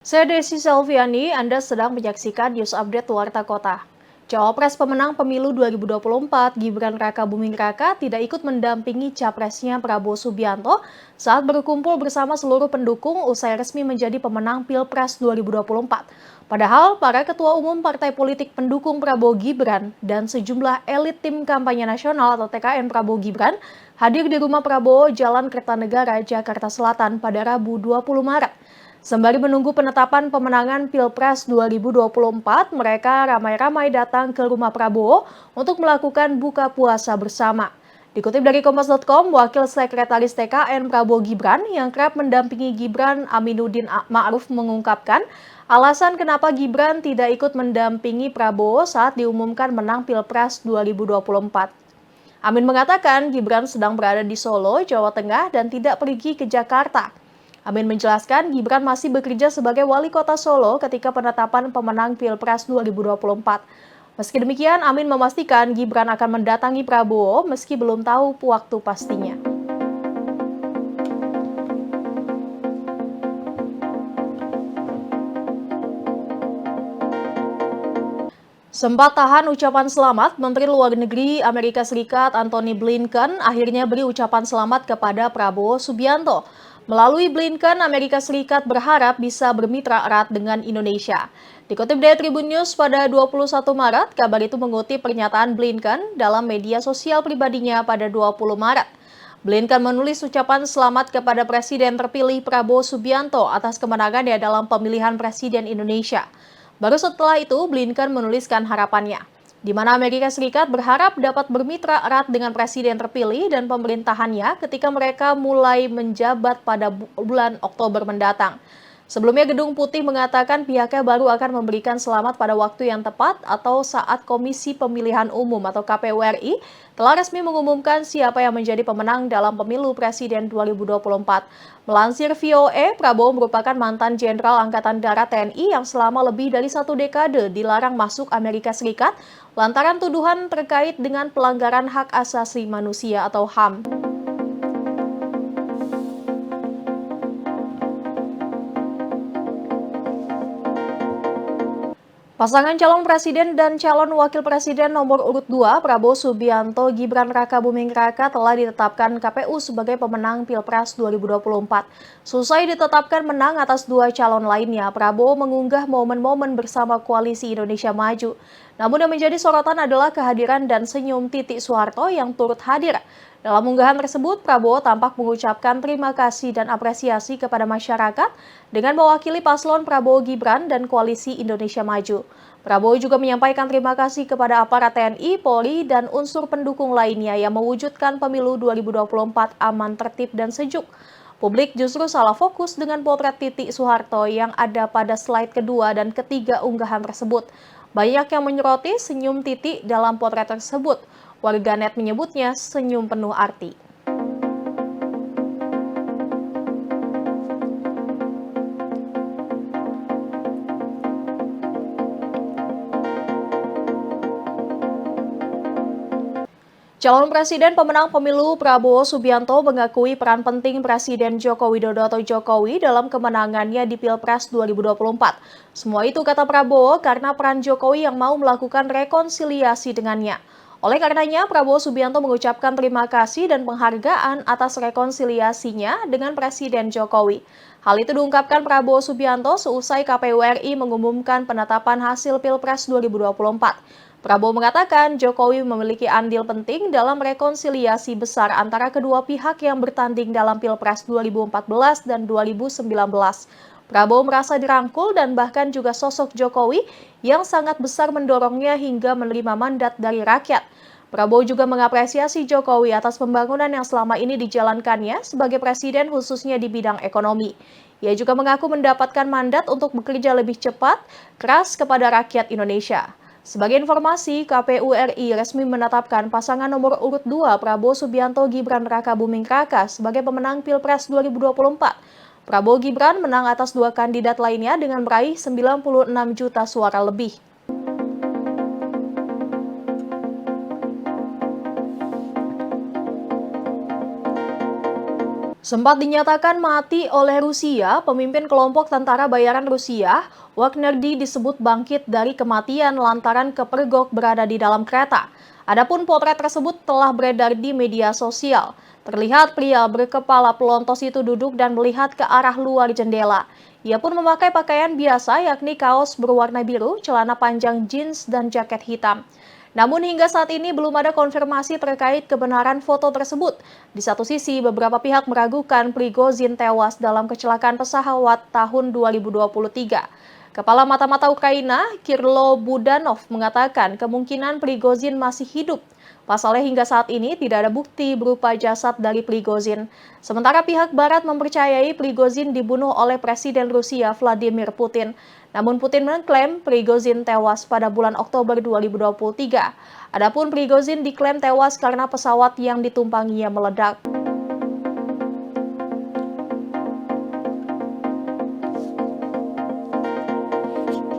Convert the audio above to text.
Saya Desi Selviani, Anda sedang menyaksikan News Update Warta Kota. Cawapres pemenang pemilu 2024, Gibran Rakabuming Raka, tidak ikut mendampingi capresnya Prabowo Subianto saat berkumpul bersama seluruh pendukung usai resmi menjadi pemenang Pilpres 2024. Padahal, para ketua umum partai politik pendukung Prabowo Gibran dan sejumlah elit tim kampanye nasional atau TKN Prabowo Gibran hadir di rumah Prabowo Jalan Kertanegara, Jakarta Selatan pada Rabu 20 Maret. Sembari menunggu penetapan pemenangan Pilpres 2024, mereka ramai-ramai datang ke rumah Prabowo untuk melakukan buka puasa bersama. Dikutip dari Kompas.com, Wakil Sekretaris TKN Prabowo Gibran yang kerap mendampingi Gibran Aminuddin Ma'ruf mengungkapkan alasan kenapa Gibran tidak ikut mendampingi Prabowo saat diumumkan menang Pilpres 2024. Amin mengatakan Gibran sedang berada di Solo, Jawa Tengah dan tidak pergi ke Jakarta. Amin menjelaskan Gibran masih bekerja sebagai wali kota Solo ketika penetapan pemenang Pilpres 2024. Meski demikian, Amin memastikan Gibran akan mendatangi Prabowo meski belum tahu waktu pastinya. Sempat tahan ucapan selamat, Menteri Luar Negeri Amerika Serikat Antony Blinken akhirnya beri ucapan selamat kepada Prabowo Subianto. Melalui Blinken, Amerika Serikat berharap bisa bermitra erat dengan Indonesia. Dikutip dari Tribun News pada 21 Maret, kabar itu mengutip pernyataan Blinken dalam media sosial pribadinya pada 20 Maret. Blinken menulis ucapan selamat kepada Presiden terpilih Prabowo Subianto atas kemenangannya dalam pemilihan Presiden Indonesia. Baru setelah itu, Blinken menuliskan harapannya, di mana Amerika Serikat berharap dapat bermitra erat dengan Presiden terpilih dan pemerintahannya ketika mereka mulai menjabat pada bulan Oktober mendatang. Sebelumnya, Gedung Putih mengatakan pihaknya baru akan memberikan selamat pada waktu yang tepat atau saat Komisi Pemilihan Umum atau KPU RI telah resmi mengumumkan siapa yang menjadi pemenang dalam pemilu Presiden 2024. Melansir VOA, Prabowo merupakan mantan Jenderal Angkatan Darat TNI yang selama lebih dari 1 dekade dilarang masuk Amerika Serikat lantaran tuduhan terkait dengan pelanggaran hak asasi manusia atau HAM. Pasangan calon presiden dan calon wakil presiden nomor urut 2, Prabowo Subianto Gibran Rakabuming Raka telah ditetapkan KPU sebagai pemenang Pilpres 2024. Selesai ditetapkan menang atas 2 calon lainnya, Prabowo mengunggah momen-momen bersama Koalisi Indonesia Maju. Namun yang menjadi sorotan adalah kehadiran dan senyum Titik Soeharto yang turut hadir. Dalam unggahan tersebut, Prabowo tampak mengucapkan terima kasih dan apresiasi kepada masyarakat dengan mewakili paslon Prabowo Gibran dan Koalisi Indonesia Maju. Prabowo juga menyampaikan terima kasih kepada aparat TNI, Polri, dan unsur pendukung lainnya yang mewujudkan pemilu 2024 aman, tertib, dan sejuk. Publik justru salah fokus dengan potret Titik Soeharto yang ada pada slide kedua dan ketiga unggahan tersebut. Banyak yang menyoroti senyum Titik dalam potret tersebut. Warganet menyebutnya senyum penuh arti. Calon Presiden pemenang pemilu Prabowo Subianto mengakui peran penting Presiden Joko Widodo atau Jokowi dalam kemenangannya di Pilpres 2024. Semua itu kata Prabowo karena peran Jokowi yang mau melakukan rekonsiliasi dengannya. Oleh karenanya, Prabowo Subianto mengucapkan terima kasih dan penghargaan atas rekonsiliasinya dengan Presiden Jokowi. Hal itu diungkapkan Prabowo Subianto seusai KPU RI mengumumkan penetapan hasil Pilpres 2024. Prabowo mengatakan Jokowi memiliki andil penting dalam rekonsiliasi besar antara kedua pihak yang bertanding dalam Pilpres 2014 dan 2019. Prabowo merasa dirangkul dan bahkan juga sosok Jokowi yang sangat besar mendorongnya hingga menerima mandat dari rakyat. Prabowo juga mengapresiasi Jokowi atas pembangunan yang selama ini dijalankannya sebagai presiden khususnya di bidang ekonomi. Ia juga mengaku mendapatkan mandat untuk bekerja lebih cepat, keras kepada rakyat Indonesia. Sebagai informasi, KPU RI resmi menetapkan pasangan nomor urut 2 Prabowo Subianto Gibran Rakabuming Raka sebagai pemenang Pilpres 2024. Prabowo Gibran menang atas 2 kandidat lainnya dengan meraih 96 juta suara lebih. Sempat dinyatakan mati oleh Rusia, pemimpin kelompok tentara bayaran Rusia, Wagner disebut bangkit dari kematian lantaran kepergok berada di dalam kereta. Adapun potret tersebut telah beredar di media sosial. Terlihat pria berkepala pelontos itu duduk dan melihat ke arah luar jendela. Ia pun memakai pakaian biasa yakni kaos berwarna biru, celana panjang jeans, dan jaket hitam. Namun hingga saat ini belum ada konfirmasi terkait kebenaran foto tersebut. Di satu sisi, beberapa pihak meragukan Prigozhin tewas dalam kecelakaan pesawat tahun 2023. Kepala Mata-Mata Ukraina, Kirlo Budanov, mengatakan kemungkinan Prigozhin masih hidup. Pasalnya hingga saat ini tidak ada bukti berupa jasad dari Prigozhin. Sementara pihak Barat mempercayai Prigozhin dibunuh oleh Presiden Rusia Vladimir Putin. Namun Putin mengklaim Prigozhin tewas pada bulan Oktober 2023. Adapun Prigozhin diklaim tewas karena pesawat yang ditumpanginya meledak.